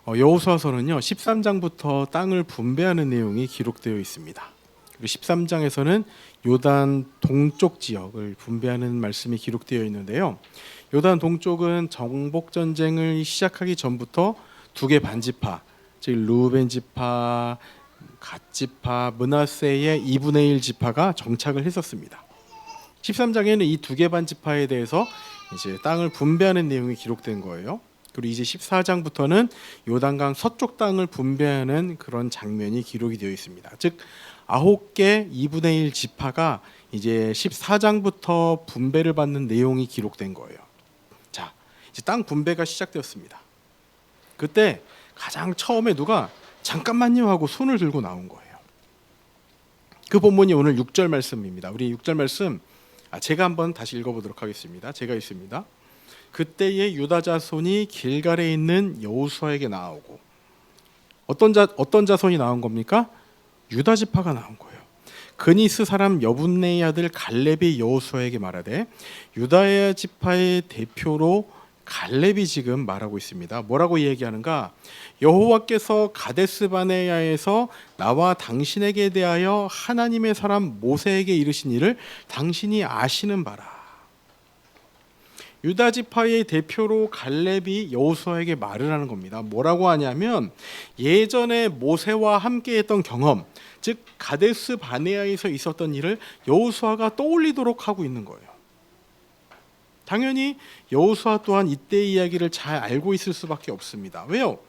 여호수아서는요 13장부터 땅을 분배하는 내용이 기록되어 있습니다. 그리고 13장에서는 요단 동쪽 지역을 분배하는 말씀이 기록되어 있는데요. 요단 동쪽은 정복 전쟁을 시작하기 전부터 두 개 반지파, 즉 르우벤 지파, 갓 지파, 므낫세의 2분의 1 지파가 정착을 했었습니다. 13장에는 이 두 개 반지파에 대해서 이제 땅을 분배하는 내용이 기록된 거예요. 그리고 이제 14장부터는 요단강 서쪽 땅을 분배하는 그런 장면이 기록이 되어 있습니다. 즉 9개 2분의 1 지파가 이제 14장부터 분배를 받는 내용이 기록된 거예요. 자, 이제 땅 분배가 시작되었습니다. 그때 가장 처음에 누가 잠깐만요 하고 손을 들고 나온 거예요. 그 본문이 오늘 6절 말씀입니다. 우리 6절 말씀 제가 한번 다시 읽어보도록 하겠습니다. 제가 있습니다. 그때의 유다 자손이 길갈에 있는 여호수아에게 나오고 어떤 자손이 나온 겁니까? 유다 지파가 나온 거예요. 그니스 사람 여분네의 아들 갈렙이 여호수아에게 말하되 유다의 지파의 대표로 갈렙이 지금 말하고 있습니다. 뭐라고 얘기하는가? 여호와께서 가데스 바네아에서 나와 당신에게 대하여 하나님의 사람 모세에게 이르신 일을 당신이 아시는 바라. 유다 지파의 대표로 갈렙이 여호수아에게 말을 하는 겁니다. 뭐라고 하냐면 예전에 모세와 함께 했던 경험, 즉 가데스 바네아에서 있었던 일을 여호수아가 떠올리도록 하고 있는 거예요. 당연히 여호수아 또한 이때 이야기를 잘 알고 있을 수밖에 없습니다. 왜요?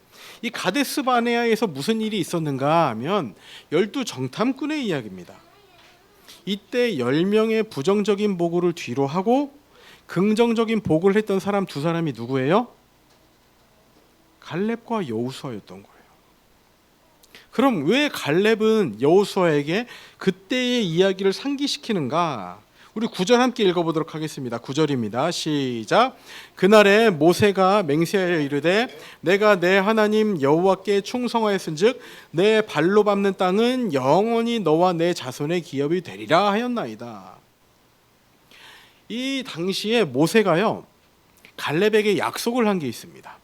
이 가데스 바네아에서 무슨 일이 있었는가 하면 12 정탐꾼의 이야기입니다. 이때 10명의 부정적인 보고를 뒤로 하고 긍정적인 보고를 했던 사람 두 사람이 누구예요? 갈렙과 여호수아였던 거예요. 그럼 왜 갈렙은 여호수아에게 그때의 이야기를 상기시키는가? 우리 9절 함께 읽어보도록 하겠습니다. 9절입니다. 시작. 그날에 모세가 맹세하여 이르되 내가 내 하나님 여호와께 충성하였은즉 내 발로 밟는 땅은 영원히 너와 내 자손의 기업이 되리라 하였나이다. 이 당시에 모세가요 갈렙에게 약속을 한 게 있습니다.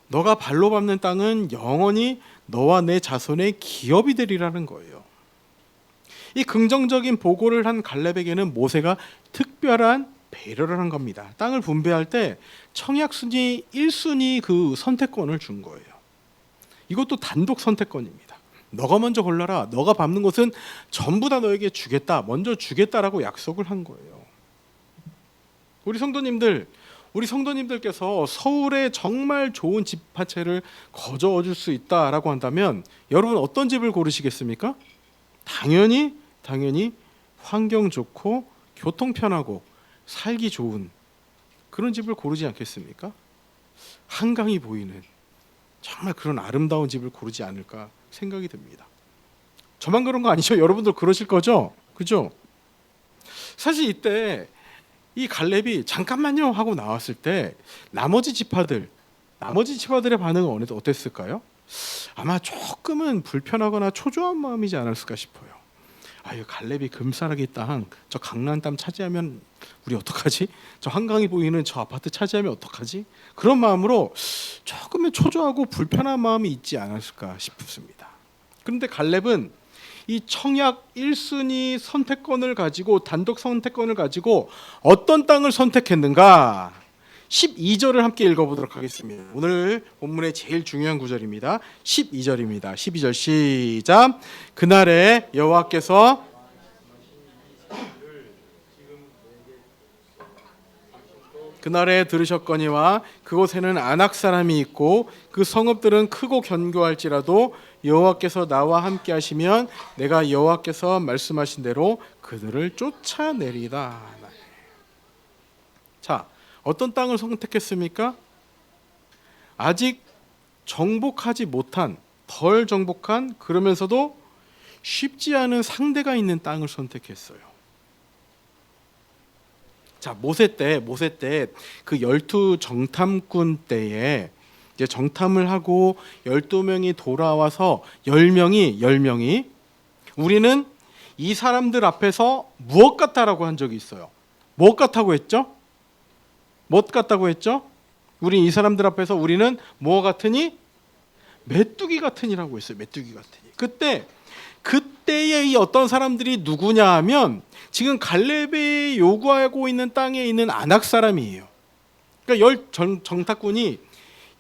너가 발로 밟는 땅은 영원히 너와 내 자손의 기업이 되리라는 거예요. 이 긍정적인 보고를 한 갈렙에게는 모세가 특별한 배려를 한 겁니다. 땅을 분배할 때 청약순위 1순위 그 선택권을 준 거예요. 이것도 단독 선택권입니다. 너가 먼저 골라라. 너가 밟는 곳은 전부 다 너에게 주겠다. 먼저 주겠다라고 약속을 한 거예요. 우리 성도님들께서 서울에 정말 좋은 집 한 채를 거저어 줄 수 있다라고 한다면 여러분 어떤 집을 고르시겠습니까? 당연히 환경 좋고 교통 편하고 살기 좋은 그런 집을 고르지 않겠습니까? 한강이 보이는 정말 그런 아름다운 집을 고르지 않을까 생각이 듭니다. 저만 그런 거 아니죠? 여러분들 그러실 거죠? 그죠? 사실 이때 이 갈렙이 잠깐만요 하고 나왔을 때 나머지 지파들의 반응은 어땠을까요? 아마 조금은 불편하거나 초조한 마음이지 않았을까 싶어요. 아유, 갈렙이 금싸라기 땅, 저 강남 땅 차지하면 우리 어떡하지? 저 한강이 보이는 저 아파트 차지하면 어떡하지? 그런 마음으로 조금은 초조하고 불편한 마음이 있지 않았을까 싶습니다. 그런데 갈렙은 이 청약 1순위 선택권을 가지고 단독 선택권을 가지고 어떤 땅을 선택했는가? 12절을 함께 읽어보도록 하겠습니다. 오늘 본문의 제일 중요한 구절입니다. 12절입니다. 12절 시작. 그날에 여호와께서 그날에 들으셨거니와 그곳에는 아낙 사람이 있고 그 성읍들은 크고 견고할지라도 여호와께서 나와 함께 하시면 내가 여호와께서 말씀하신 대로 그들을 쫓아내리다. 자, 어떤 땅을 선택했습니까? 아직 정복하지 못한, 덜 정복한, 그러면서도 쉽지 않은 상대가 있는 땅을 선택했어요. 자, 모세 때 그 12 정탐꾼 때에 이제 정탐을 하고 12명이 돌아와서 10명이 우리는 이 사람들 앞에서 무엇 같다라고 한 적이 있어요. 무엇 같다고 했죠? 우리 이 사람들 앞에서 우리는 뭐 같으니? 메뚜기 같으니라고 했어요. 메뚜기 같으니. 그때의 이 어떤 사람들이 누구냐 하면 지금 갈렙이 요구하고 있는 땅에 있는 아낙 사람이에요. 그러니까 정탐꾼이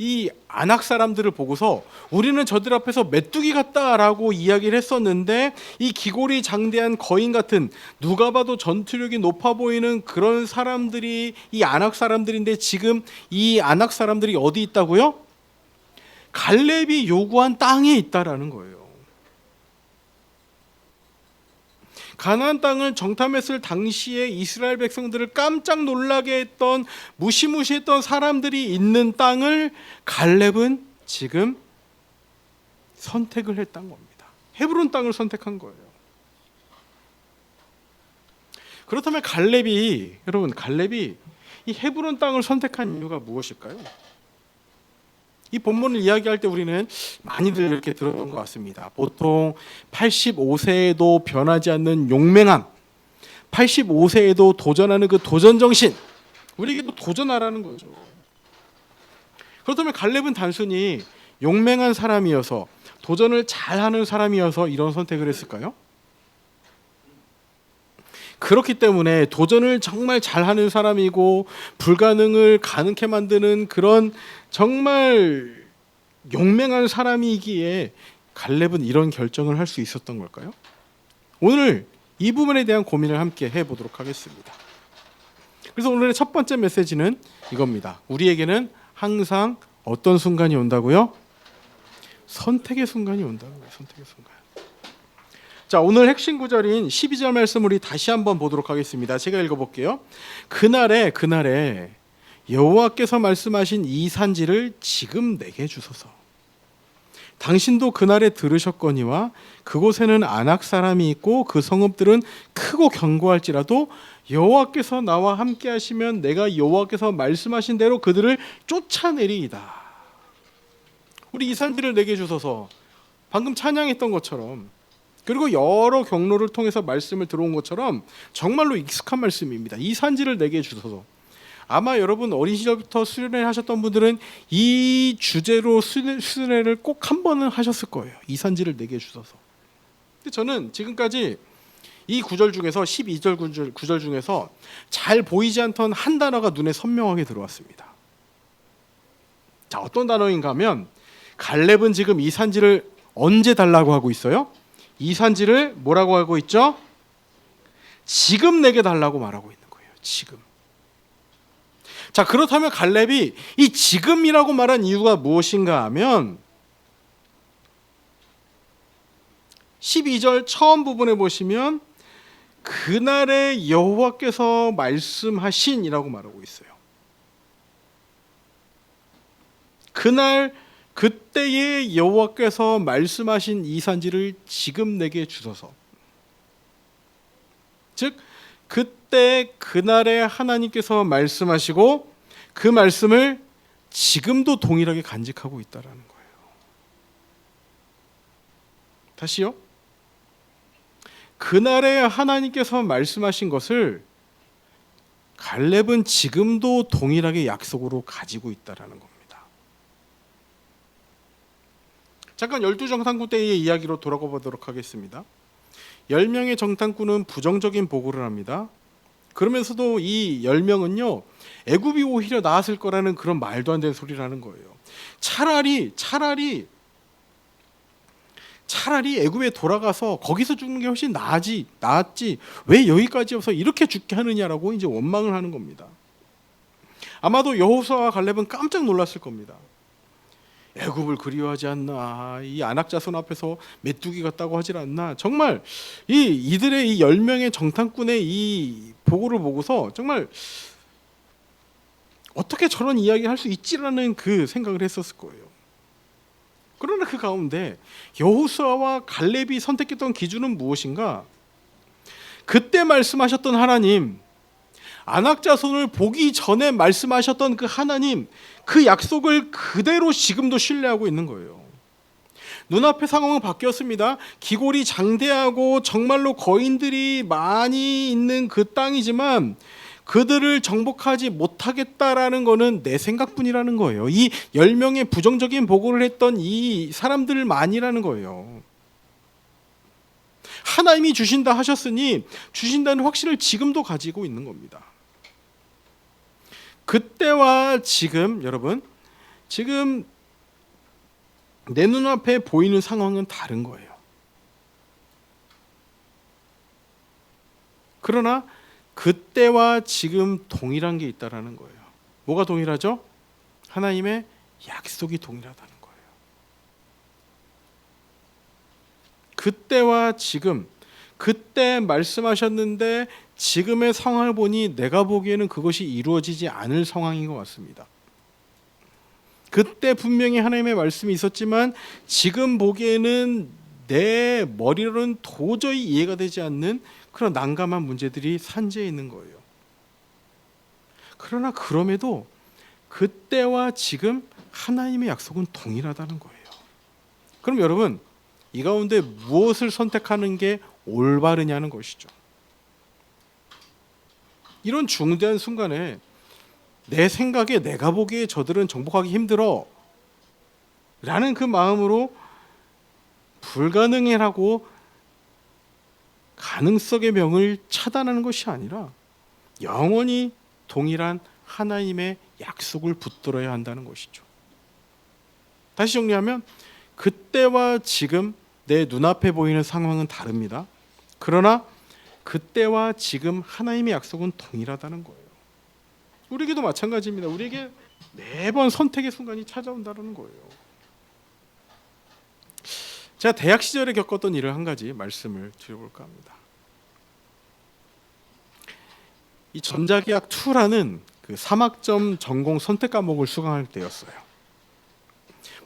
이 아낙 사람들을 보고서 우리는 저들 앞에서 메뚜기 같다라고 이야기를 했었는데, 이 기골이 장대한 거인 같은, 누가 봐도 전투력이 높아 보이는 그런 사람들이 이 아낙 사람들인데, 지금 이 아낙 사람들이 어디 있다고요? 갈렙이 요구한 땅에 있다라는 거예요. 가나안 땅을 정탐했을 당시에 이스라엘 백성들을 깜짝 놀라게 했던, 무시무시했던 사람들이 있는 땅을 갈렙은 지금 선택을 했던 겁니다. 헤브론 땅을 선택한 거예요. 그렇다면 갈렙이 이 헤브론 땅을 선택한 이유가 무엇일까요? 이 본문을 이야기할 때 우리는 많이들 이렇게 들었던 것 같습니다. 보통 85세에도 변하지 않는 용맹함, 85세에도 도전하는 그 도전정신, 우리에게도 도전하라는 거죠. 그렇다면 갈렙은 단순히 용맹한 사람이어서, 도전을 잘하는 사람이어서 이런 선택을 했을까요? 그렇기 때문에 도전을 정말 잘하는 사람이고 불가능을 가능케 만드는 그런 정말 용맹한 사람이기에 갈렙은 이런 결정을 할 수 있었던 걸까요? 오늘 이 부분에 대한 고민을 함께 해보도록 하겠습니다. 그래서 오늘의 첫 번째 메시지는 이겁니다. 우리에게는 항상 어떤 순간이 온다고요? 선택의 순간이 온다고요. 선택의 순간. 자, 오늘 핵심 구절인 12절 말씀 우리 다시 한번 보도록 하겠습니다. 제가 읽어볼게요. 그날에 여호와께서 말씀하신 이 산지를 지금 내게 주소서. 당신도 그날에 들으셨거니와 그곳에는 아낙 사람이 있고 그 성읍들은 크고 견고할지라도 여호와께서 나와 함께 하시면 내가 여호와께서 말씀하신 대로 그들을 쫓아내리이다. 우리 이 산지를 내게 주소서. 방금 찬양했던 것처럼, 그리고 여러 경로를 통해서 말씀을 들어온 것처럼 정말로 익숙한 말씀입니다. 이 산지를 내게 주소서. 아마 여러분 어린 시절부터 수련회 하셨던 분들은 이 주제로 수련회를 꼭 한 번은 하셨을 거예요. 이 산지를 내게 주소서. 근데 저는 지금까지 이 구절 중에서 12절 구절 중에서 잘 보이지 않던 한 단어가 눈에 선명하게 들어왔습니다. 자, 어떤 단어인가 하면 갈렙은 지금 이 산지를 언제 달라고 하고 있어요? 이 산지를 뭐라고 하고 있죠? 지금 내게 달라고 말하고 있는 거예요. 지금. 자, 그렇다면 갈렙이 이 지금이라고 말한 이유가 무엇인가 하면 12절 처음 부분에 보시면 그날에 여호와께서 말씀하신이라고 말하고 있어요. 그때에 여호와께서 말씀하신 이 산지를 지금 내게 주소서. 즉 그날에 하나님께서 말씀하시고 그 말씀을 지금도 동일하게 간직하고 있다라는 거예요. 다시요. 그날에 하나님께서 말씀하신 것을 갈렙은 지금도 동일하게 약속으로 가지고 있다라는 겁니다. 잠깐 12정탐꾼 때의 이야기로 돌아가 보도록 하겠습니다. 10명의 정탐꾼은 부정적인 보고를 합니다. 그러면서도 이 10명은요, 애굽이 오히려 나았을 거라는 그런 말도 안 되는 소리를 하는 거예요. 차라리 애굽에 돌아가서 거기서 죽는 게 훨씬 나았지 왜 여기까지 와서 이렇게 죽게 하느냐라고 이제 원망을 하는 겁니다. 아마도 여호수아와 갈렙은 깜짝 놀랐을 겁니다. 애굽을 그리워하지 않나, 이 아낙 자손 앞에서 메뚜기 같다고 하질 않나. 정말 이들의 이 10명의 정탐꾼의 이 보고를 보고서 정말 어떻게 저런 이야기 할 수 있지라는 그 생각을 했었을 거예요. 그러나 그 가운데 여호수아와 갈렙이 선택했던 기준은 무엇인가? 그때 말씀하셨던 하나님, 아낙 자손을 보기 전에 말씀하셨던 그 하나님, 그 약속을 그대로 지금도 신뢰하고 있는 거예요. 눈앞의 상황은 바뀌었습니다. 기골이 장대하고 정말로 거인들이 많이 있는 그 땅이지만 그들을 정복하지 못하겠다라는 거는 내 생각뿐이라는 거예요. 이 10명의 부정적인 보고를 했던 이 사람들만이라는 거예요. 하나님이 주신다 하셨으니 주신다는 확신을 지금도 가지고 있는 겁니다. 그때와 지금 여러분, 지금 내 눈앞에 보이는 상황은 다른 거예요. 그러나 그때와 지금 동일한 게 있다라는 거예요. 뭐가 동일하죠? 하나님의 약속이 동일하다는 거예요. 그때와 지금, 그때 말씀하셨는데 지금의 상황을 보니 내가 보기에는 그것이 이루어지지 않을 상황인 것 같습니다. 그때 분명히 하나님의 말씀이 있었지만 지금 보기에는 내 머리로는 도저히 이해가 되지 않는 그런 난감한 문제들이 산재해 있는 거예요. 그러나 그럼에도 그때와 지금 하나님의 약속은 동일하다는 거예요. 그럼 여러분, 이 가운데 무엇을 선택하는 게 올바르냐는 것이죠. 이런 중대한 순간에 내 생각에 내가 보기에 저들은 정복하기 힘들어 라는 그 마음으로 불가능해라고 가능성의 명을 차단하는 것이 아니라 영원히 동일한 하나님의 약속을 붙들어야 한다는 것이죠. 다시 정리하면 그때와 지금 내 눈앞에 보이는 상황은 다릅니다. 그러나 그때와 지금 하나님의 약속은 동일하다는 거예요. 우리에게도 마찬가지입니다. 우리에게 매번 선택의 순간이 찾아온다는 거예요. 제가 대학 시절에 겪었던 일을 한 가지 말씀을 드려볼까 합니다. 이 전자계약 2라는 그 3학점 전공 선택 과목을 수강할 때였어요.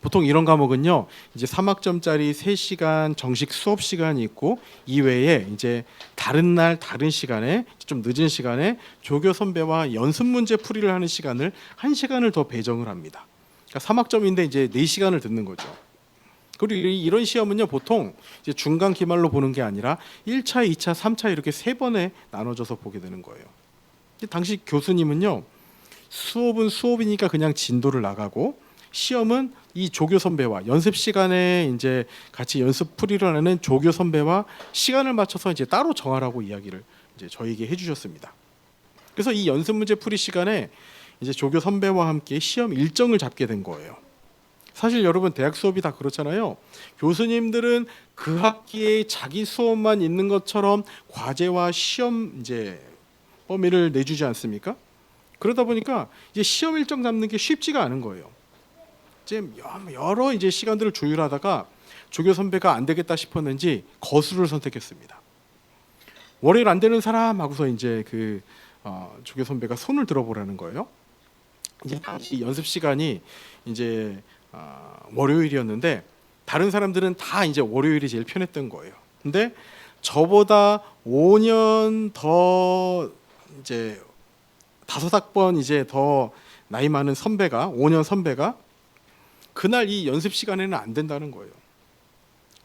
보통 이런 과목은요, 이제 3학점짜리 3시간 정식 수업 시간이 있고 이외에 이제 다른 날 다른 시간에 좀 늦은 시간에 조교 선배와 연습 문제 풀이를 하는 시간을 1시간을 더 배정을 합니다. 그러니까 3학점인데 이제 4시간을 듣는 거죠. 그리고 이런 시험은요, 보통 이제 중간 기말로 보는 게 아니라 1차, 2차, 3차 이렇게 3번에 나눠져서 보게 되는 거예요. 당시 교수님은요, 수업은 수업이니까 그냥 진도를 나가고 시험은 이 조교 선배와 연습 시간에 이제 같이 연습 풀이를 하는 조교 선배와 시간을 맞춰서 이제 따로 정하라고 이야기를 이제 저에게 해주셨습니다. 그래서 이 연습 문제 풀이 시간에 이제 조교 선배와 함께 시험 일정을 잡게 된 거예요. 사실 여러분 대학 수업이 다 그렇잖아요. 교수님들은 그 학기에 자기 수업만 있는 것처럼 과제와 시험 이제 범위를 내주지 않습니까? 그러다 보니까 이제 시험 일정 잡는 게 쉽지가 않은 거예요. 이제 여러 이제 시간들을 조율하다가 조교 선배가 안 되겠다 싶었는지 거수를 선택했습니다. 월요일 안 되는 사람 하고서 이제 그 조교 선배가 손을 들어보라는 거예요. 이제 이 연습 시간이 이제 월요일이었는데 다른 사람들은 다 이제 월요일이 제일 편했던 거예요. 근데 저보다 5년 더 이제 5학번 이제 더 나이 많은 선배가 5년 선배가 그날 이 연습 시간에는 안 된다는 거예요.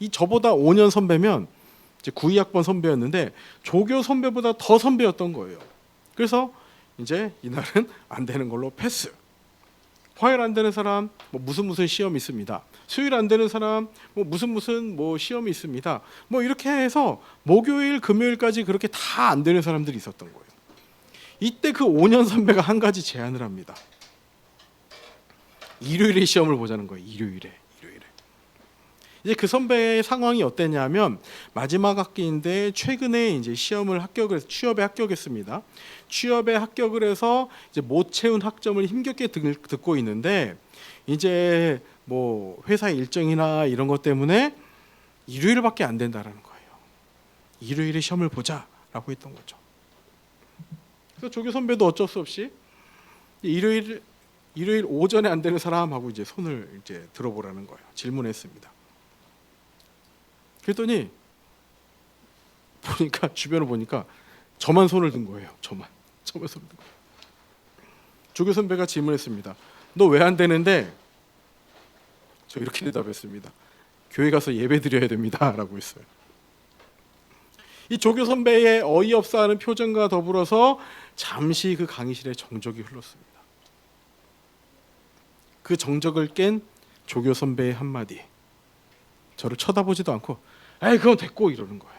이 저보다 5년 선배면 이제 9학번 선배였는데 조교 선배보다 더 선배였던 거예요. 그래서 이제 이날은 안 되는 걸로 패스. 화요일 안 되는 사람 뭐 무슨 시험이 있습니다. 수요일 안 되는 사람 뭐 무슨 뭐 시험이 있습니다. 뭐 이렇게 해서 목요일 금요일까지 그렇게 다 안 되는 사람들이 있었던 거예요. 이때 그 5년 선배가 한 가지 제안을 합니다. 일요일에 시험을 보자는 거예요. 일요일에. 이제 그 선배의 상황이 어땠냐면 마지막 학기인데 최근에 이제 취업에 합격했습니다. 취업에 합격을 해서 이제 못 채운 학점을 힘겹게 듣고 있는데 이제 뭐 회사 일정이나 이런 것 때문에 일요일밖에 안 된다라는 거예요. 일요일에 시험을 보자라고 했던 거죠. 그래서 조교 선배도 어쩔 수 없이 일요일 오전에 안 되는 사람하고 이제 손을 이제 들어보라는 거예요. 질문했습니다. 그랬더니 보니까 주변을 보니까 저만 손을 든 거예요. 저만 손을 든 거예요. 조교 선배가 질문했습니다. 너 왜 안 되는데? 저 이렇게 대답했습니다. 교회 가서 예배 드려야 됩니다라고 했어요. 이 조교 선배의 어이없어하는 표정과 더불어서 잠시 그 강의실에 정적이 흘렀습니다. 그 정적을 깬 조교 선배의 한마디, 저를 쳐다보지도 않고 에이 그건 됐고 이러는 거예요.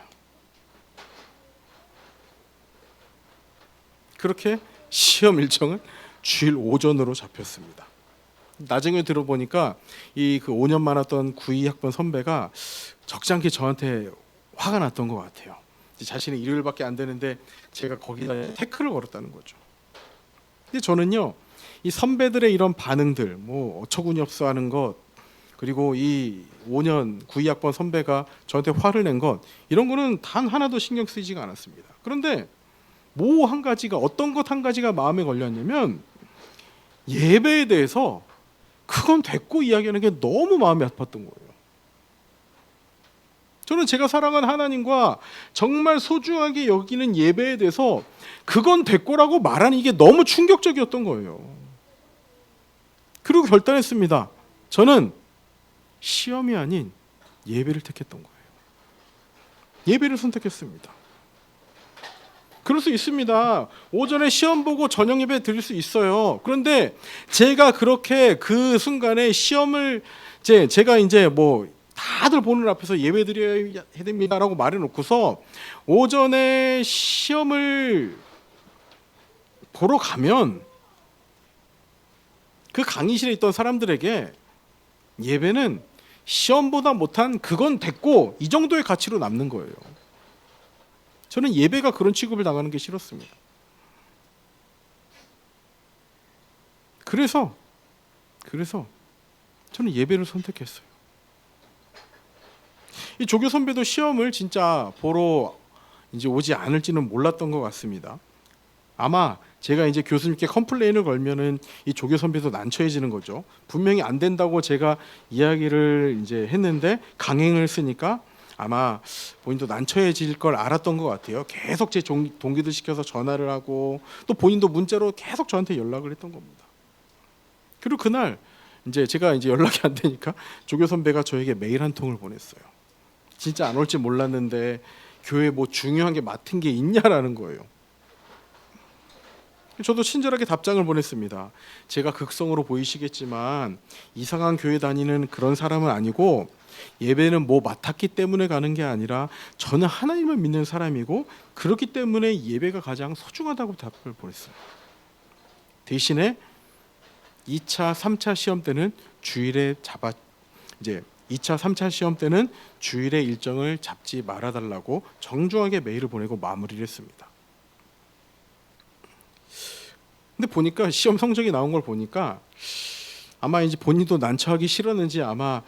그렇게 시험 일정은 주일 오전으로 잡혔습니다. 나중에 들어보니까 이 그 5년 많았던 92학번 선배가 적잖게 저한테 화가 났던 것 같아요. 자신이 일요일밖에 안 되는데 제가 거기다 태클을 걸었다는 거죠. 근데 저는요, 이 선배들의 이런 반응들, 뭐 어처구니 없어 하는 것, 그리고 이 5년 92학번 선배가 저한테 화를 낸 것, 이런 거는 단 하나도 신경 쓰이지가 않았습니다. 그런데 뭐 한 가지가, 어떤 것 한 가지가 마음에 걸렸냐면 예배에 대해서 그건 됐고 이야기하는 게 너무 마음이 아팠던 거예요. 저는 제가 사랑하는 하나님과 정말 소중하게 여기는 예배에 대해서 그건 됐고라고 말하는 이게 너무 충격적이었던 거예요. 그리고 결단했습니다. 저는 시험이 아닌 예배를 택했던 거예요. 예배를 선택했습니다. 그럴 수 있습니다. 오전에 시험 보고 저녁 예배 드릴 수 있어요. 그런데 제가 그렇게 그 순간에 시험을 제가 이제 뭐 다들 보는 앞에서 예배 드려야 됩니다라고 말해놓고서 오전에 시험을 보러 가면 그 강의실에 있던 사람들에게 예배는 시험보다 못한 그건 됐고 이 정도의 가치로 남는 거예요. 저는 예배가 그런 취급을 당하는 게 싫었습니다. 그래서 저는 예배를 선택했어요. 이 조교 선배도 시험을 진짜 보러 이제 오지 않을지는 몰랐던 것 같습니다. 아마 제가 이제 교수님께 컴플레인을 걸면은 이 조교 선배도 난처해지는 거죠. 분명히 안 된다고 제가 이야기를 이제 했는데 강행을 쓰니까 아마 본인도 난처해질 걸 알았던 것 같아요. 계속 제 동기들 시켜서 전화를 하고 또 본인도 문자로 계속 저한테 연락을 했던 겁니다. 그리고 그날 이제 제가 이제 연락이 안 되니까 조교 선배가 저에게 메일 한 통을 보냈어요. 진짜 안 올지 몰랐는데 교회 뭐 중요한 게 맡은 게 있냐라는 거예요. 저도 친절하게 답장을 보냈습니다. 제가 극성으로 보이시겠지만 이상한 교회 다니는 그런 사람은 아니고 예배는 뭐 맡았기 때문에 가는 게 아니라 저는 하나님을 믿는 사람이고 그렇기 때문에 예배가 가장 소중하다고 답을 보냈어요. 대신에 2차, 3차 시험 때는 주일에 이제 2차, 3차 시험 때는 주일의 일정을 잡지 말아달라고 정중하게 메일을 보내고 마무리를 했습니다. 근데 보니까 시험 성적이 나온 걸 보니까 아마 이제 본인도 난처하기 싫었는지 아마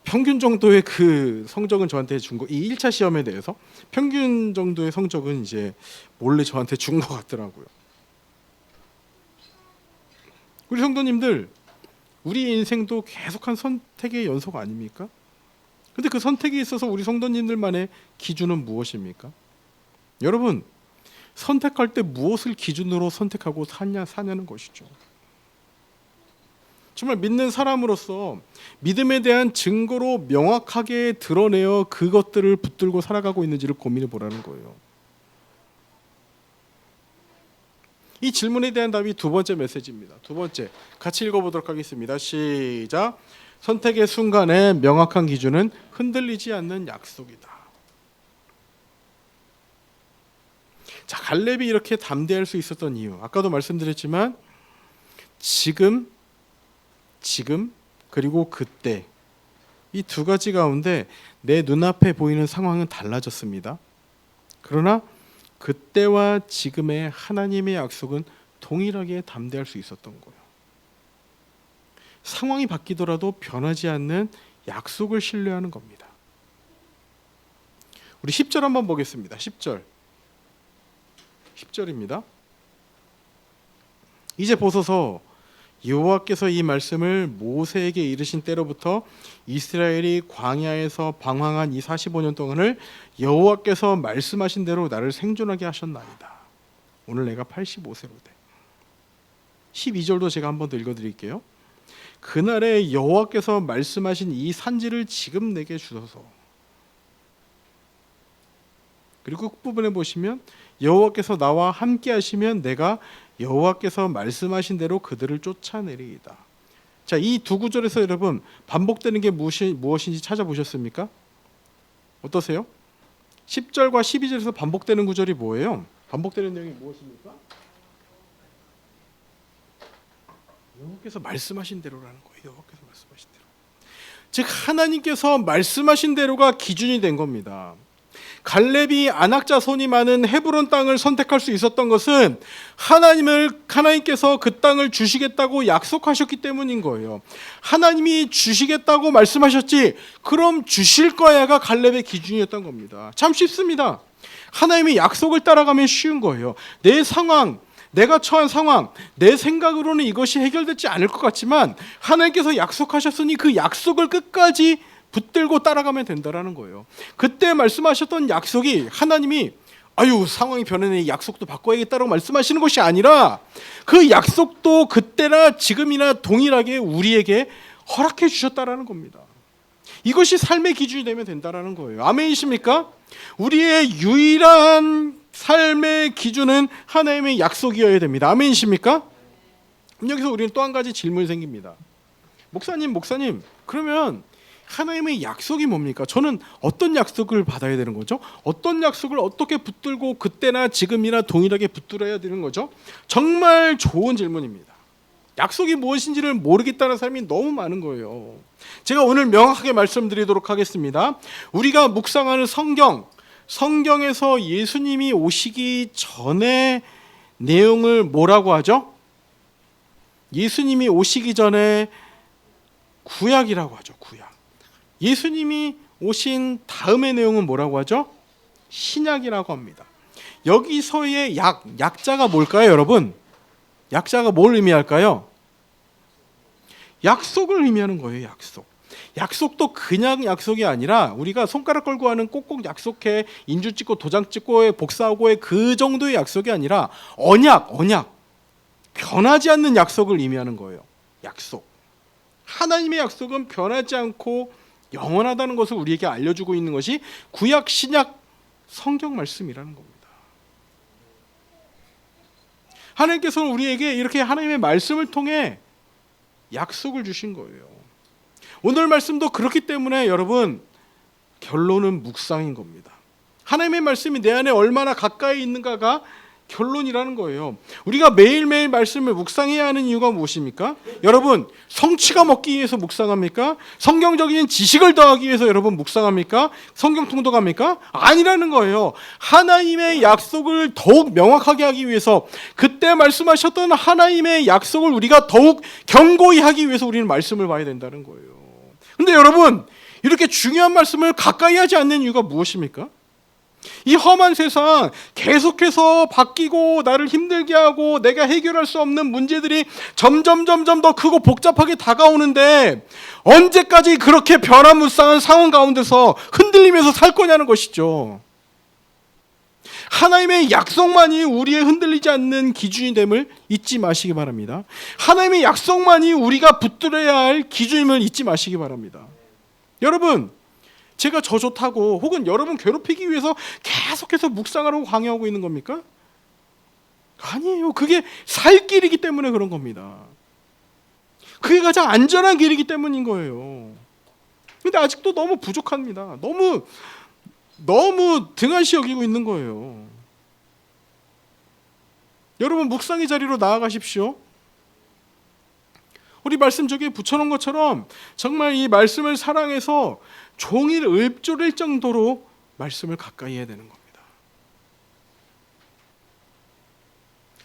평균 정도의 그 성적은 저한테 준 거, 이 1차 시험에 대해서 평균 정도의 성적은 이제 몰래 저한테 준 것 같더라고요. 우리 성도님들, 우리 인생도 계속한 선택의 연속 아닙니까? 근데 그 선택에 있어서 우리 성도님들만의 기준은 무엇입니까? 여러분, 선택할 때 무엇을 기준으로 선택하고 사냐는 것이죠. 정말 믿는 사람으로서 믿음에 대한 증거로 명확하게 드러내어 그것들을 붙들고 살아가고 있는지를 고민해 보라는 거예요. 이 질문에 대한 답이 두 번째 메시지입니다. 두 번째, 같이 읽어보도록 하겠습니다. 시작. 선택의 순간에 명확한 기준은 흔들리지 않는 약속이다. 자, 갈렙이 이렇게 담대할 수 있었던 이유, 아까도 말씀드렸지만 지금 그리고 그때, 이 두 가지 가운데 내 눈앞에 보이는 상황은 달라졌습니다. 그러나 그때와 지금의 하나님의 약속은 동일하게 담대할 수 있었던 거예요. 상황이 바뀌더라도 변하지 않는 약속을 신뢰하는 겁니다. 우리 10절 한번 보겠습니다. 10절입니다. 이제 보소서, 여호와께서 이 말씀을 모세에게 이르신 때로부터 이스라엘이 광야에서 방황한 이 45년 동안을 여호와께서 말씀하신 대로 나를 생존하게 하셨나이다. 오늘 내가 85세로 돼. 12절도 제가 한번 더 읽어드릴게요. 그날에 여호와께서 말씀하신 이 산지를 지금 내게 주소서. 그리고 끝부분에 보시면 여호와께서 나와 함께 하시면 내가 여호와께서 말씀하신 대로 그들을 쫓아내리이다. 자, 이 두 구절에서 여러분 반복되는 게 무엇인지 찾아보셨습니까? 어떠세요? 10절과 12절에서 반복되는 구절이 뭐예요? 반복되는 내용이 무엇입니까? 여호와께서 말씀하신 대로라는 거예요. 여호와께서 말씀하신 대로. 즉 하나님께서 말씀하신 대로가 기준이 된 겁니다. 갈렙이 안악 자손이 많은 헤브론 땅을 선택할 수 있었던 것은 하나님께서 그 땅을 주시겠다고 약속하셨기 때문인 거예요. 하나님이 주시겠다고 말씀하셨지 그럼 주실 거야가 갈렙의 기준이었던 겁니다. 참 쉽습니다. 하나님의 약속을 따라가면 쉬운 거예요. 내 상황, 내가 처한 상황, 내 생각으로는 이것이 해결되지 않을 것 같지만 하나님께서 약속하셨으니 그 약속을 끝까지 붙들고 따라가면 된다라는 거예요. 그때 말씀하셨던 약속이 하나님이 상황이 변하네 약속도 바꿔야겠다라고 말씀하시는 것이 아니라 그 약속도 그때나 지금이나 동일하게 우리에게 허락해 주셨다라는 겁니다. 이것이 삶의 기준이 되면 된다라는 거예요. 아멘이십니까? 우리의 유일한 삶의 기준은 하나님의 약속이어야 됩니다. 아멘이십니까? 여기서 우리는 또 한 가지 질문이 생깁니다. 목사님 그러면 하나님의 약속이 뭡니까? 저는 어떤 약속을 받아야 되는 거죠? 어떤 약속을 어떻게 붙들고 그때나 지금이나 동일하게 붙들어야 되는 거죠? 정말 좋은 질문입니다. 약속이 무엇인지를 모르겠다는 사람이 너무 많은 거예요. 제가 오늘 명확하게 말씀드리도록 하겠습니다. 우리가 묵상하는 성경에서 예수님이 오시기 전에 내용을 뭐라고 하죠? 예수님이 오시기 전에 구약이라고 하죠. 구약. 예수님이 오신 다음의 내용은 뭐라고 하죠? 신약이라고 합니다. 여기서의 약자가 뭘까요, 여러분? 약자가 뭘 의미할까요? 약속을 의미하는 거예요. 약속. 약속도 그냥 약속이 아니라 우리가 손가락 걸고 하는 꼭꼭 약속해 인주 찍고 도장 찍고 복사하고의 그 정도의 약속이 아니라 언약 변하지 않는 약속을 의미하는 거예요. 약속. 하나님의 약속은 변하지 않고 영원하다는 것을 우리에게 알려주고 있는 것이 구약 신약 성경 말씀이라는 겁니다. 하나님께서는 우리에게 이렇게 하나님의 말씀을 통해 약속을 주신 거예요. 오늘 말씀도 그렇기 때문에 여러분 결론은 묵상인 겁니다. 하나님의 말씀이 내 안에 얼마나 가까이 있는가가 결론이라는 거예요. 우리가 매일매일 말씀을 묵상해야 하는 이유가 무엇입니까? 여러분 성취가 먹기 위해서 묵상합니까? 성경적인 지식을 더하기 위해서 여러분 묵상합니까? 성경 통독합니까? 아니라는 거예요. 하나님의 약속을 더욱 명확하게 하기 위해서 그때 말씀하셨던 하나님의 약속을 우리가 더욱 견고히 하기 위해서 우리는 말씀을 봐야 된다는 거예요. 근데 여러분 이렇게 중요한 말씀을 가까이 하지 않는 이유가 무엇입니까? 이 험한 세상 계속해서 바뀌고 나를 힘들게 하고 내가 해결할 수 없는 문제들이 점점 더 크고 복잡하게 다가오는데 언제까지 그렇게 변화무쌍한 상황 가운데서 흔들리면서 살 거냐는 것이죠. 하나님의 약속만이 우리의 흔들리지 않는 기준이 됨을 잊지 마시기 바랍니다. 하나님의 약속만이 우리가 붙들어야 할 기준임을 잊지 마시기 바랍니다. 여러분 제가 저 좋다고 혹은 여러분 괴롭히기 위해서 계속해서 묵상하라고 강요하고 있는 겁니까? 아니에요. 그게 살 길이기 때문에 그런 겁니다. 그게 가장 안전한 길이기 때문인 거예요. 근데 아직도 너무 부족합니다. 너무 등한시 여기고 있는 거예요. 여러분 묵상의 자리로 나아가십시오. 우리 말씀 저기에 붙여놓은 것처럼 정말 이 말씀을 사랑해서 종일 읊조릴 정도로 말씀을 가까이 해야 되는 겁니다.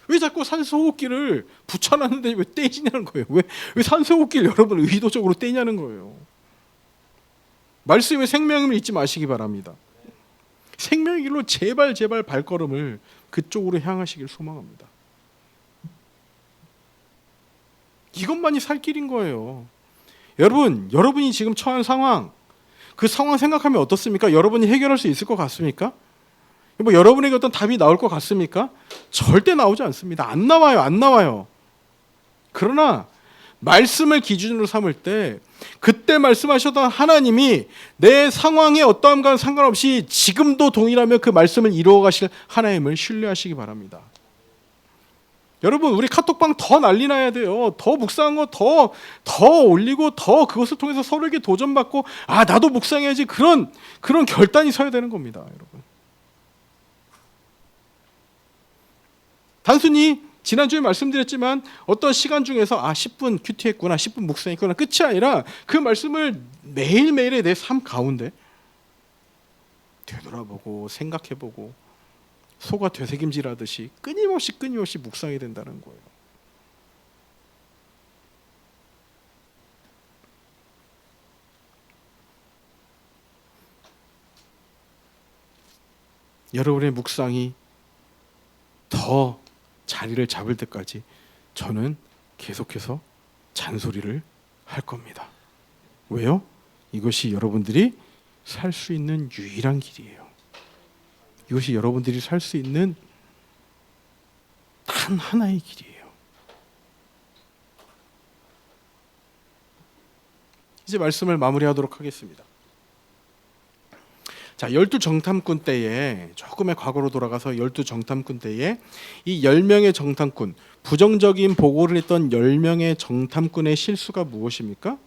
왜 자꾸 산소호흡기를 붙여놨는데 왜 떼지냐는 거예요. 왜 산소호흡기를 여러분 의도적으로 떼냐는 거예요. 말씀의 생명을 잊지 마시기 바랍니다. 생명의 길로 제발 발걸음을 그쪽으로 향하시길 소망합니다. 이것만이 살 길인 거예요. 여러분이 지금 처한 상황, 그 상황 생각하면 어떻습니까? 여러분이 해결할 수 있을 것 같습니까? 여러분에게 어떤 답이 나올 것 같습니까? 절대 나오지 않습니다. 안 나와요. 그러나 말씀을 기준으로 삼을 때 그때 말씀하셨던 하나님이 내 상황의 어떠함과 상관없이 지금도 동일하며 그 말씀을 이루어 가실 하나님을 신뢰하시기 바랍니다. 여러분, 우리 카톡방 더 난리 나야 돼요. 더 묵상한 거 더 올리고 더 그것을 통해서 서로에게 도전받고 나도 묵상해야지 그런 결단이 서야 되는 겁니다. 여러분, 단순히 지난주에 말씀드렸지만 어떤 시간 중에서 10분 큐티했구나, 10분 묵상했구나 끝이 아니라 그 말씀을 매일매일의 내 삶 가운데 되돌아보고 생각해보고 소가 되새김질하듯이 끊임없이 묵상이 된다는 거예요. 여러분의 묵상이 더 자리를 잡을 때까지 저는 계속해서 잔소리를 할 겁니다. 왜요? 이것이 여러분들이 살 수 있는 유일한 길이에요. 이것이 여러분들이 살 수 있는 단 하나의 길이에요. 이제 말씀을 마무리하도록 하겠습니다. 자, 12정탐꾼 때에 조금의 과거로 돌아가서 12정탐꾼 때에 이 10명의 정탐꾼, 부정적인 보고를 했던 10명의 정탐꾼의 실수가 무엇입니까?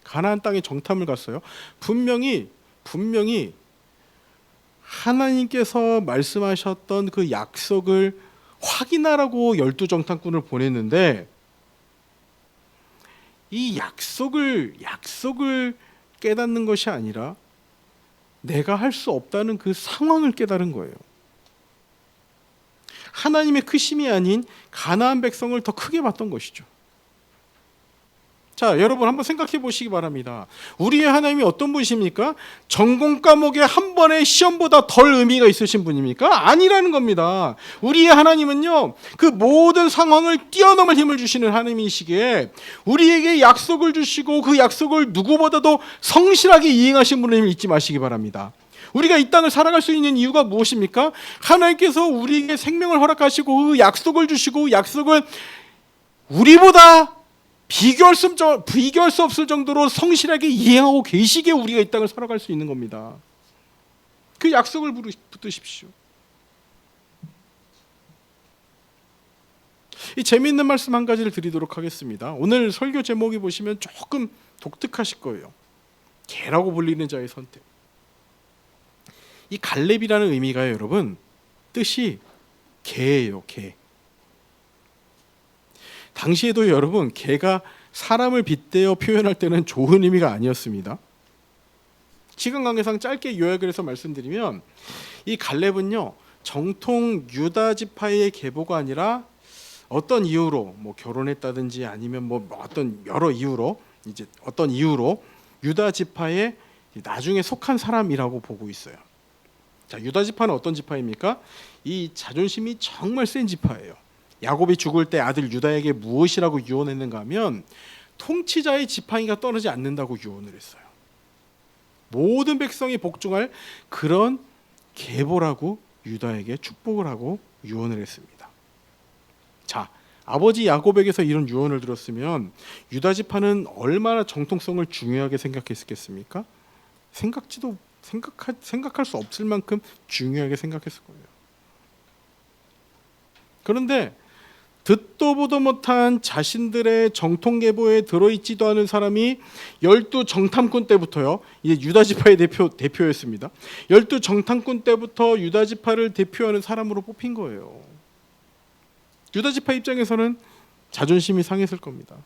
가나안 땅에 정탐을 갔어요. 분명히 하나님께서 말씀하셨던 그 약속을 확인하라고 12정탐꾼을 보냈는데 이 약속을 깨닫는 것이 아니라 내가 할 수 없다는 그 상황을 깨달은 거예요. 하나님의 크심이 아닌 가나안 백성을 더 크게 봤던 것이죠. 자, 여러분 한번 생각해 보시기 바랍니다. 우리의 하나님이 어떤 분이십니까? 전공 과목의 한 번의 시험보다 덜 의미가 있으신 분입니까? 아니라는 겁니다. 우리의 하나님은요, 그 모든 상황을 뛰어넘을 힘을 주시는 하나님이시기에 우리에게 약속을 주시고 그 약속을 누구보다도 성실하게 이행하신 분임을 잊지 마시기 바랍니다. 우리가 이 땅을 살아갈 수 있는 이유가 무엇입니까? 하나님께서 우리에게 생명을 허락하시고 그 약속을 주시고 약속을 우리보다 비교할 수 없을 정도로 성실하게 이행하고 계시기에 우리가 이 땅을 살아갈 수 있는 겁니다. 그 약속을 붙드십시오. 이 재미있는 말씀 한 가지를 드리도록 하겠습니다. 오늘 설교 제목이 보시면 조금 독특하실 거예요. 개라고 불리는 자의 선택. 이 갈렙이라는 의미가요, 여러분, 뜻이 개예요, 개. 당시에도 여러분, 개가 사람을 빗대어 표현할 때는 좋은 의미가 아니었습니다. 시간 관계상 짧게 요약을 해서 말씀드리면 이 갈렙은요, 정통 유다 지파의 계보가 아니라 어떤 이유로 결혼했다든지 아니면 어떤 여러 이유로 어떤 이유로 유다 지파에 나중에 속한 사람이라고 보고 있어요. 자, 유다 지파는 어떤 지파입니까? 이 자존심이 정말 센 지파예요. 야곱이 죽을 때 아들 유다에게 무엇이라고 유언했는가 하면 통치자의 지팡이가 떨어지지 않는다고 유언을 했어요. 모든 백성이 복종할 그런 계보라고 유다에게 축복을 하고 유언을 했습니다. 자, 아버지 야곱에게서 이런 유언을 들었으면 유다 지파는 얼마나 정통성을 중요하게 생각했겠습니까? 생각할 수 없을 만큼 중요하게 생각했을 거예요. 그런데 듣도 보도 못한 자신들의 정통 계보에 들어있지도 않은 사람이 12정탐꾼 때부터요, 이제 유다 지파의 대표였습니다. 12정탐꾼 때부터 유다 지파를 대표하는 사람으로 뽑힌 거예요. 유다 지파 입장에서는 자존심이 상했을 겁니다.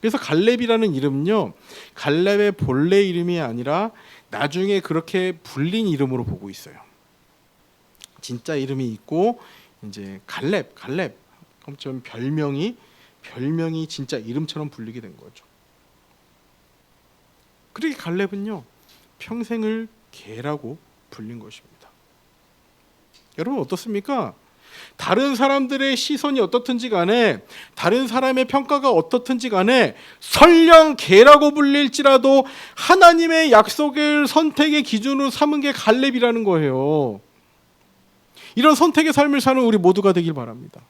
그래서 갈렙이라는 이름은요, 갈렙의 본래 이름이 아니라 나중에 그렇게 불린 이름으로 보고 있어요. 진짜 이름이 있고 이제 갈렙 그럼 별명이 진짜 이름처럼 불리게 된 거죠. 그렇게 갈렙은요, 평생을 개라고 불린 것입니다. 여러분 어떻습니까? 다른 사람들의 시선이 어떻든지 간에, 다른 사람의 평가가 어떻든지 간에 설령 개라고 불릴지라도 하나님의 약속을 선택의 기준으로 삼은 게 갈렙이라는 거예요. 이런 선택의 삶을 사는 우리 모두가 되길 바랍니다.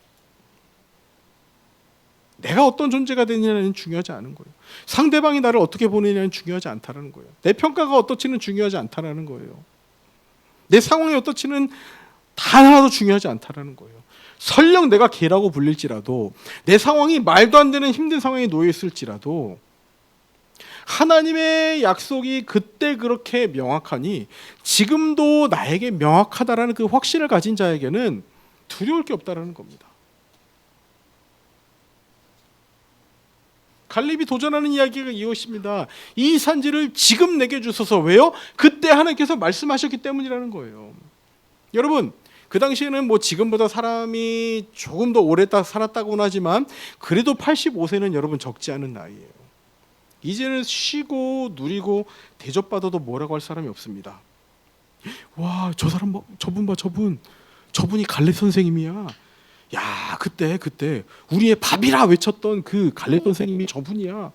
내가 어떤 존재가 되느냐는 중요하지 않은 거예요. 상대방이 나를 어떻게 보느냐는 중요하지 않다는 거예요. 내 평가가 어떻지는 중요하지 않다는 거예요. 내 상황이 어떻지는 단 하나도 중요하지 않다는 거예요. 설령 내가 개라고 불릴지라도, 내 상황이 말도 안 되는 힘든 상황에 놓여 있을지라도 하나님의 약속이 그때 그렇게 명확하니 지금도 나에게 명확하다라는 그 확신을 가진 자에게는 두려울 게 없다라는 겁니다. 갈렙이 도전하는 이야기가 이것입니다. 이 산지를 지금 내게 주소서. 왜요? 그때 하나님께서 말씀하셨기 때문이라는 거예요. 여러분, 그 당시에는 뭐 지금보다 사람이 조금 더 오래 살았다고는 하지만 그래도 85세는 여러분 적지 않은 나이예요. 이제는 쉬고 누리고 대접받아도 뭐라고 할 사람이 없습니다. 와, 저 사람 저분 봐, 저분이 갈렙 선생님이야. 야, 그때 우리의 밥이라 외쳤던 그 갈렙 선생님이 저분이야.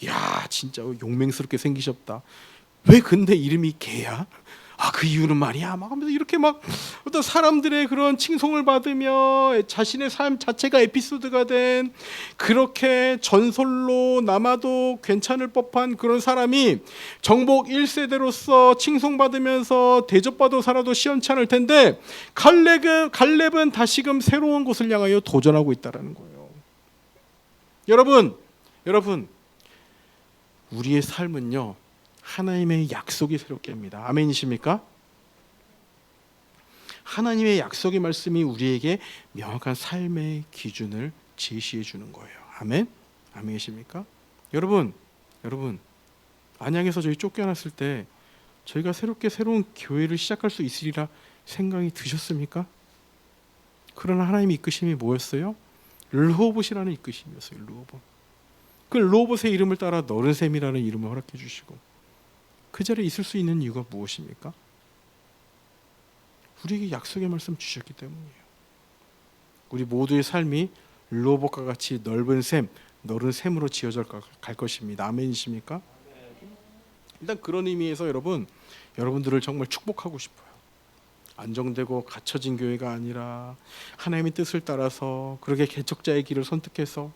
야, 진짜 용맹스럽게 생기셨다. 왜 근데 이름이 개야? 아, 그 이유는 말이야. 막 하면서 이렇게 막 어떤 사람들의 그런 칭송을 받으며 자신의 삶 자체가 에피소드가 된, 그렇게 전설로 남아도 괜찮을 법한 그런 사람이 정복 1세대로서 칭송받으면서 대접받아 살아도 시원치 않을 텐데, 갈렙은 다시금 새로운 곳을 향하여 도전하고 있다는 거예요. 여러분, 우리의 삶은요, 하나님의 약속이 새롭게 합니다. 아멘이십니까? 하나님의 약속의 말씀이 우리에게 명확한 삶의 기준을 제시해 주는 거예요. 아멘? 아멘이십니까? 여러분, 안양에서 저희 쫓겨났을 때 저희가 새로운 교회를 시작할 수 있으리라 생각이 드셨습니까? 그러나 하나님의 이끄심이 뭐였어요? 르호봇이라는 이끄심이었어요. 르호봇. 그 르호봇의 이름을 따라 너른샘이라는 이름을 허락해 주시고, 그 자리에 있을 수 있는 이유가 무엇입니까? 우리에게 약속의 말씀 주셨기 때문이에요. 우리 모두의 삶이 르호봇과 같이 넓은 너른 샘으로 지어져 갈 것입니다. 아멘이십니까? 일단 그런 의미에서 여러분들을 정말 축복하고 싶어요. 안정되고 갇혀진 교회가 아니라 하나님의 뜻을 따라서 그렇게 개척자의 길을 선택해서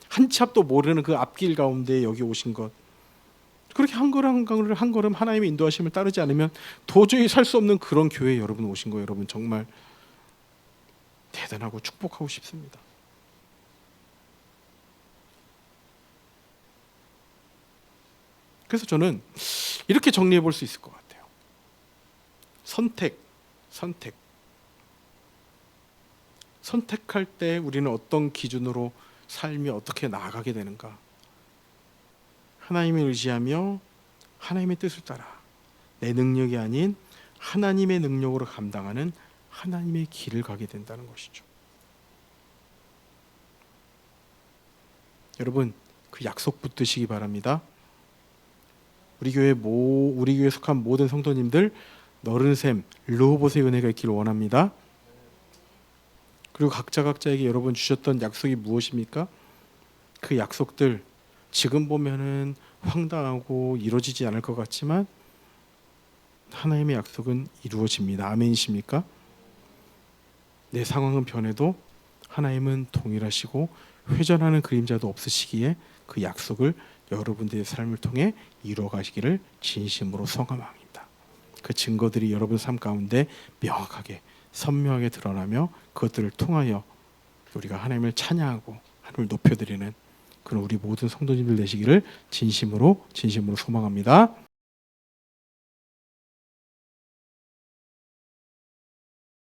한 치 앞도 모르는 그 앞길 가운데 여기 오신 것, 그렇게 한 걸음 하나님의 인도하심을 따르지 않으면 도저히 살 수 없는 그런 교회에 여러분 오신 거예요. 여러분 정말 대단하고 축복하고 싶습니다. 그래서 저는 이렇게 정리해 볼 수 있을 것 같아요. 선택할 때 우리는 어떤 기준으로 삶이 어떻게 나아가게 되는가? 하나님을 의지하며 하나님의 뜻을 따라 내 능력이 아닌 하나님의 능력으로 감당하는 하나님의 길을 가게 된다는 것이죠. 여러분, 그 약속 붙드시기 바랍니다. 우리 교회에 속한 모든 성도님들 너른샘 르호봇의 은혜가 있기를 원합니다. 그리고 각자에게 여러분 주셨던 약속이 무엇입니까? 그 약속들 지금 보면은 황당하고 이루어지지 않을 것 같지만 하나님의 약속은 이루어집니다. 아멘이십니까? 내 상황은 변해도 하나님은 동일하시고 회전하는 그림자도 없으시기에 그 약속을 여러분들의 삶을 통해 이루어가시기를 진심으로 소감합니다. 그 증거들이 여러분 삶 가운데 명확하게 선명하게 드러나며 그것들을 통하여 우리가 하나님을 찬양하고 하나님을 높여드리는 그런 우리 모든 성도님들 되시기를 진심으로 소망합니다.